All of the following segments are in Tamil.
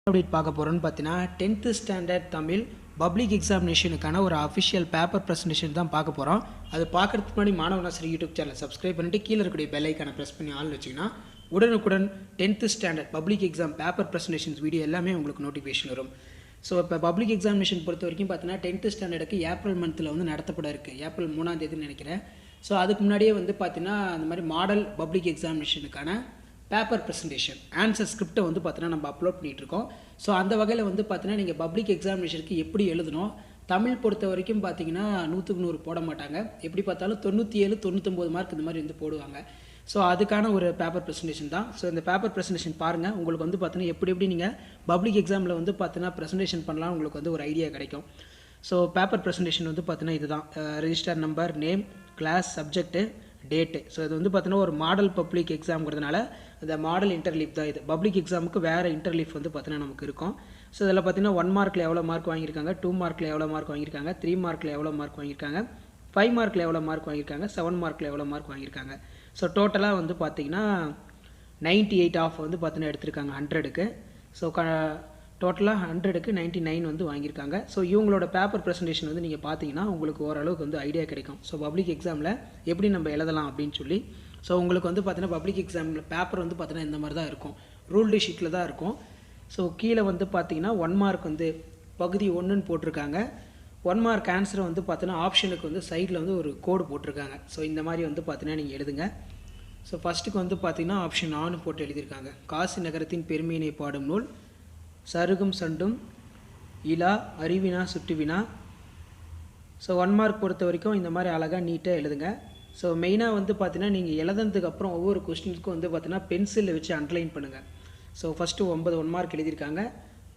அப்டேட் பார்க்க போகிறோன்னு பார்த்தீங்கன்னா 10th ஸ்டாண்டர்ட் தமிழ் பப்ளிக் எக்ஸாமினேஷனுக்கான ஒரு அஃபிஷியல் பேப்பர் ப்ரெசன்டேஷன் தான் பார்க்க போகிறோம். அது பார்க்குறதுக்கு முன்னாடி மாணவனாசிரியர் யூடியூப் சேனல் சப்ஸ்கிரைப் பண்ணிட்டு கீழே இருக்கக்கூடிய பெல் ஐக்கானை ப்ரெஸ் பண்ணி ஆள் வச்சிங்கன்னா உடனுக்குடன் 10th standard public exam paper presentations video எல்லாமே உங்களுக்கு நோட்டிஃபிகேஷன் வரும். ஸோ இப்போ பப்ளிக் எக்ஸாமினேஷன் பொறுத்த வரைக்கும் பார்த்தீங்கன்னா 10th ஸ்டாண்டர்டுக்கு ஏப்ரல் மந்தில் வந்து நடத்தப்பட இருக்குது. ஏப்ரல் 3ஆம் தேதின்னு நினைக்கிறேன். ஸோ அதுக்கு முன்னாடியே வந்து பார்த்தீங்கன்னா அந்த மாதிரி மாடல் பப்ளிக் எக்ஸாமினேஷனுக்கான பேப்பர் ப்ரெசன்டேஷன் ஆன்சர் ஸ்கிரிப்டை வந்து பார்த்தீங்கன்னா நம்ம அப்லோட் பண்ணிகிட்ருக்கோம். ஸோ அந்த வகையில் வந்து பார்த்தீங்கன்னா நீங்கள் பப்ளிக் எக்ஸாமினேஷனுக்கு எப்படி எழுதணும், தமிழ் பொறுத்த வரைக்கும் பார்த்தீங்கன்னா 100க்கு 100 போட மாட்டாங்க. எப்படி பார்த்தாலும் 97 99 மார்க் இந்த மாதிரி வந்து போடுவாங்க. ஸோ அதுக்கான ஒரு பேப்பர் ப்ரெசன்டேஷன் தான். ஸோ இந்த பேப்பர் ப்ரெசன்டேஷன் பாருங்கள், உங்களுக்கு வந்து பார்த்தீங்கன்னா எப்படி நீங்கள் பப்ளிக் எக்ஸாமில் வந்து பார்த்தீங்கன்னா ப்ரெசன்டேஷன் பண்ணலாம், உங்களுக்கு வந்து ஒரு ஐடியா கிடைக்கும். ஸோ பேப்பர் ப்ரெசன்டேஷன் வந்து பார்த்தீங்கன்னா இதுதான் register number, name, class, subject, date. So இது வந்து பார்த்தீங்கன்னா ஒரு மாடல் பப்ளிக் எக்ஸாம்ங்கிறதுனால இந்த மாடல் இன்டர்லீஃப் தான் இது. பப்ளிக் எக்ஸாமுக்கு வேறு இன்டர்லீஃப் வந்து பார்த்தீங்கன்னா நமக்கு இருக்கும். ஸோ இதில் பார்த்தீங்கன்னா 1 மார்க்கில் எவ்வளோ மார்க் வாங்கியிருக்காங்க, 2 மார்க்கில் எவ்வளோ மார்க் வாங்கியிருக்காங்க, 3 மார்க்கில் எவ்வளோ மார்க் வாங்கியிருக்காங்க, 5 மார்க்கில் எவ்வளோ மார்க் வாங்கியிருக்காங்க, 7 மார்க்கில் எவ்வளோ மார்க் வாங்கியிருக்காங்க. ஸோ டோட்டலாக வந்து பார்த்தீங்கன்னா 98 ஆஃப் வந்து பார்த்தீங்கன்னா எடுத்திருக்காங்க 100க்கு. ஸோ டோட்டலாக 100க்கு 99 வந்து வாங்கியிருக்காங்க. ஸோ இவங்களோட பேப்பர் ப்ரெசன்டேஷன் வந்து நீங்கள் பார்த்தீங்கன்னா உங்களுக்கு ஓரளவுக்கு வந்து ஐடியா கிடைக்கும். ஸோ பப்ளிக் எக்ஸாமில் எப்படி நம்ம எழுதலாம் அப்படின்னு சொல்லி. ஸோ உங்களுக்கு வந்து பார்த்தீங்கன்னா பப்ளிக் எக்ஸாமில் பேப்பர் வந்து பார்த்தீங்கன்னா இந்த மாதிரி தான் இருக்கும், ரூல்டு ஷீட்டில் தான் இருக்கும். ஸோ கீழே வந்து பார்த்தீங்கன்னா 1 மார்க் வந்து பகுதி 1ன்னு போட்டிருக்காங்க. 1 மார்க் ஆன்சரை வந்து பார்த்தீங்கன்னா ஆப்ஷனுக்கு வந்து சைடில் வந்து ஒரு கோடு போட்டிருக்காங்க. ஸோ இந்த மாதிரி வந்து பார்த்தீங்கன்னா நீங்கள் எழுதுங்க. ஸோ ஃபஸ்ட்டுக்கு வந்து பார்த்தீங்கன்னா ஆப்ஷன் ஆன்னு போட்டு எழுதியிருக்காங்க. காசி நகரத்தின் பெருமையினை பாடும் நூல், சருகும் சண்டும், இலா, அறிவினா, சுட்டுவினா. ஸோ 1 மார்க் பொறுத்த வரைக்கும் இந்த மாதிரி அழகாக நீட்டாக எழுதுங்க. ஸோ மெயினாக வந்து பார்த்தீங்கன்னா நீங்கள் எழுதுனதுக்கப்புறம் ஒவ்வொரு கொஸ்டினுக்கும் வந்து பார்த்தீங்கன்னா பென்சிலில் வச்சு அண்டர்லைன் பண்ணுங்கள். ஸோ ஃபஸ்ட்டு 9 1 மார்க் எழுதியிருக்காங்க.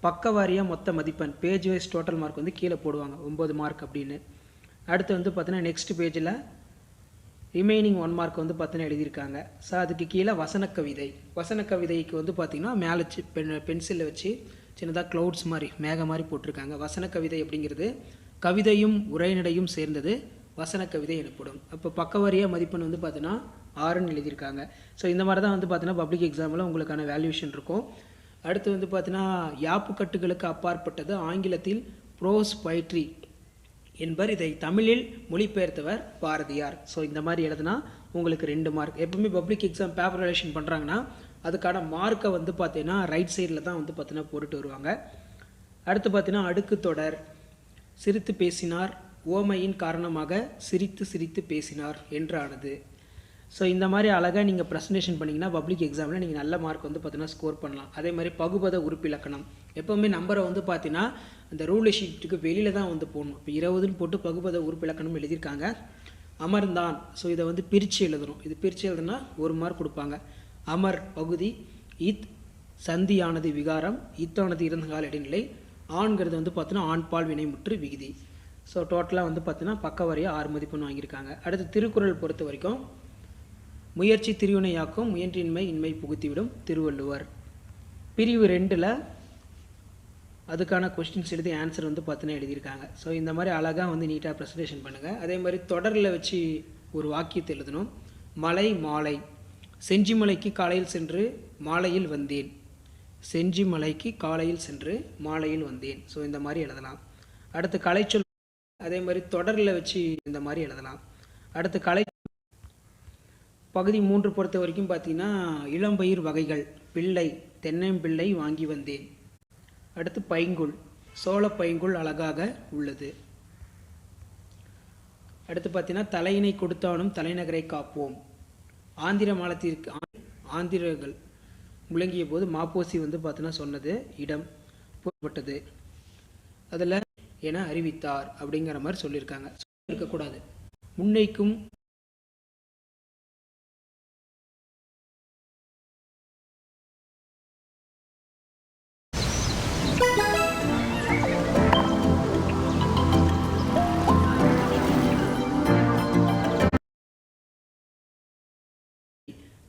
பக்கவாரியாக மொத்த மதிப்பெண் பேஜ் வைஸ் டோட்டல் மார்க் வந்து கீழே போடுவாங்க 9 மார்க் அப்படின்னு. அடுத்து வந்து பார்த்தீங்கன்னா நெக்ஸ்ட் பேஜில் ரிமைனிங் 1 மார்க் வந்து பார்த்தீங்கன்னா எழுதியிருக்காங்க. ஸோ அதுக்கு கீழே வசனக்கவிதை. வசனக்கவிதைக்கு வந்து பார்த்திங்கன்னா மேலே பென்சிலில் வச்சு சின்னதாக க்ளவுட்ஸ் மாதிரி மேக மாதிரி போட்டிருக்காங்க. வசனக்கவிதை அப்படிங்கிறது கவிதையும் உரைநடையும் சேர்ந்தது வசனக்கவிதை எனப்படும். அப்போ பக்கவாரியாக மதிப்பெண் வந்து பார்த்தீங்கன்னா 6ன்னு எழுதியிருக்காங்க. ஸோ இந்த மாதிரி தான் வந்து பார்த்தீங்கன்னா பப்ளிக் எக்ஸாமில் உங்களுக்கான வேல்யூஷன் இருக்கும். அடுத்து வந்து பார்த்தீங்கன்னா யாப்புக்கட்டுகளுக்கு அப்பாற்பட்டது ஆங்கிலத்தில் ப்ரோஸ் பொயட்ரி என்பர், இதை தமிழில் மொழிபெயர்த்தவர் பாரதியார். ஸோ இந்த மாதிரி எழுதுனா உங்களுக்கு 2 மார்க். எப்பவுமே பப்ளிக் எக்ஸாம் பேப்பர் ரிலேஷன் பண்ணுறாங்கன்னா அதுக்கான மார்க்கை வந்து பார்த்தீங்கன்னா ரைட் சைடில் தான் வந்து பார்த்தீங்கன்னா போட்டுட்டு வருவாங்க. அடுத்து பார்த்தீங்கன்னா அடுக்கு தொடர், சிரித்து பேசினார், ஓமையின் காரணமாக சிரித்து சிரித்து பேசினார் என்றானது. ஸோ இந்த மாதிரி அழகாக நீங்கள் ப்ரெசன்டேஷன் பண்ணிங்கன்னா பப்ளிக் எக்ஸாமில் நீங்கள் நல்ல மார்க் வந்து பார்த்தீங்கன்னா ஸ்கோர் பண்ணலாம். அதே மாதிரி பகுபத உறுப்பிலக்கணம் எப்போவுமே நம்பரை வந்து பார்த்தீங்கன்னா அந்த ரூல் ஷீட்டுக்கு வெளியில் தான் வந்து போடணும். இப்போ 20ன்னு போட்டு பகுபத உறுப்பிலக்கணம் எழுதியிருக்காங்க. அமர்ந்தான், ஸோ இதை வந்து பிரித்து எழுதணும். இது பிரித்து எழுதுனா 1 மார்க் கொடுப்பாங்க. அமர் பகுதி, இத் சந்தியானது விகாரம், இத்தானது இறந்தகால இடைநிலை, ஆண்கிறது வந்து பார்த்தீங்கன்னா ஆண் பால் வினைமுற்று விகுதி. ஸோ டோட்டலாக வந்து பார்த்தீங்கன்னா பக்க வரையாக 6 மதிப்பெண் வாங்கியிருக்காங்க. அடுத்து திருக்குறள் பொறுத்த வரைக்கும் முயற்சி திருவினையாக்கும், முயன்றின்மை இன்மை புகுத்திவிடும் திருவள்ளுவர். பிரிவு 2ல் அதுக்கான கொஸ்டின்ஸ் எழுதி ஆன்சர் வந்து பார்த்தீங்கன்னா எழுதியிருக்காங்க. ஸோ இந்த மாதிரி அழகாக வந்து நீட்டாக ப்ரெசன்டேஷன் பண்ணுங்கள். அதே மாதிரி தொடரில் வச்சு ஒரு வாக்கியத்தை எழுதணும். மலை மாலை, செஞ்சிமலைக்கு காலையில் சென்று மாலையில் வந்தேன், செஞ்சிமலைக்கு காலையில் சென்று மாலையில் வந்தேன். ஸோ இந்த மாதிரி எழுதலாம். அடுத்து கலைச்சொல் அதே மாதிரி தொடரில் வச்சு இந்த மாதிரி எழுதலாம். அடுத்து கலை பகுதி 3 பொறுத்த வரைக்கும் பார்த்தீங்கன்னா இளம்பயிர் வகைகள், பிள்ளை, தென்னம்பிள்ளை வாங்கி வந்தேன். அடுத்து பைங்குல், சோள பைங்குல் அழகாக உள்ளது. அடுத்து பார்த்தீங்கன்னா தலையினை கொடுத்தாலும் தலைநகரை காப்போம், ஆந்திர மாலத்திற்கு ஆந்திரர்கள் முழங்கிய போது மாப்போசி வந்து பார்த்தீங்கன்னா சொன்னது இடம் போட்டது அதில் என அறிவித்தார் அப்படிங்கிற மாதிரி சொல்லியிருக்காங்க. இருக்கக்கூடாது. முன்னைக்கும்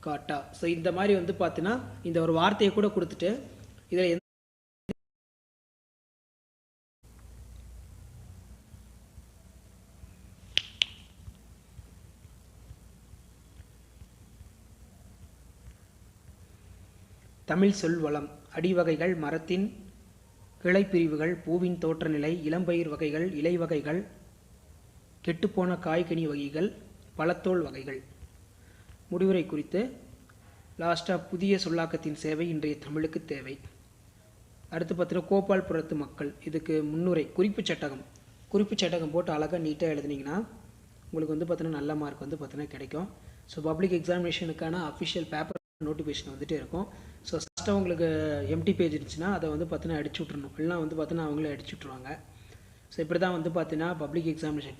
காட்டா. ஸோ இந்த மாதிரி வந்து பார்த்தீங்கன்னா இந்த ஒரு வார்த்தையை கூட கொடுத்துட்டு இதில் தமிழ் சொல் வளம், அடிவகைகள், மரத்தின் கிளைப்பிரிவுகள், பூவின் தோற்றநிலை, இளம்பயிர் வகைகள், இலை வகைகள், கெட்டுப்போன காய்கனி வகைகள், பழத்தோல் வகைகள். முடிவுரை குறித்து லாஸ்ட்டாக புதிய சொல்லாக்கத்தின் சேவை இன்றைய தமிழுக்கு தேவை. அடுத்து பார்த்தீங்கன்னா கோபால் புரத்து மக்கள். இதுக்கு முன்னுரை குறிப்பு சட்டகம் போட்டு அழகாக நீட்டாக எழுதுனீங்கன்னா உங்களுக்கு வந்து பார்த்தீங்கன்னா நல்ல மார்க் வந்து பார்த்தீங்கன்னா கிடைக்கும். ஸோ பப்ளிக் எக்ஸாமினேஷனுக்கான அஃபிஷியல் பேப்பர் நோட்டிஃபிகேஷன் வந்துகிட்டே இருக்கும். ஸோ ஃபஸ்ட்டாக உங்களுக்கு எம்டி பேஜ் இருந்துச்சுன்னா அதை வந்து பார்த்தீங்கன்னா அடிச்சு விட்றணும். இல்லைனா வந்து பார்த்தீங்கன்னா அவங்களே அடிச்சு விட்ருவாங்க. ஸோ இப்படி தான் வந்து பார்த்தீங்கன்னா பப்ளிக் எக்ஸாமினேஷன்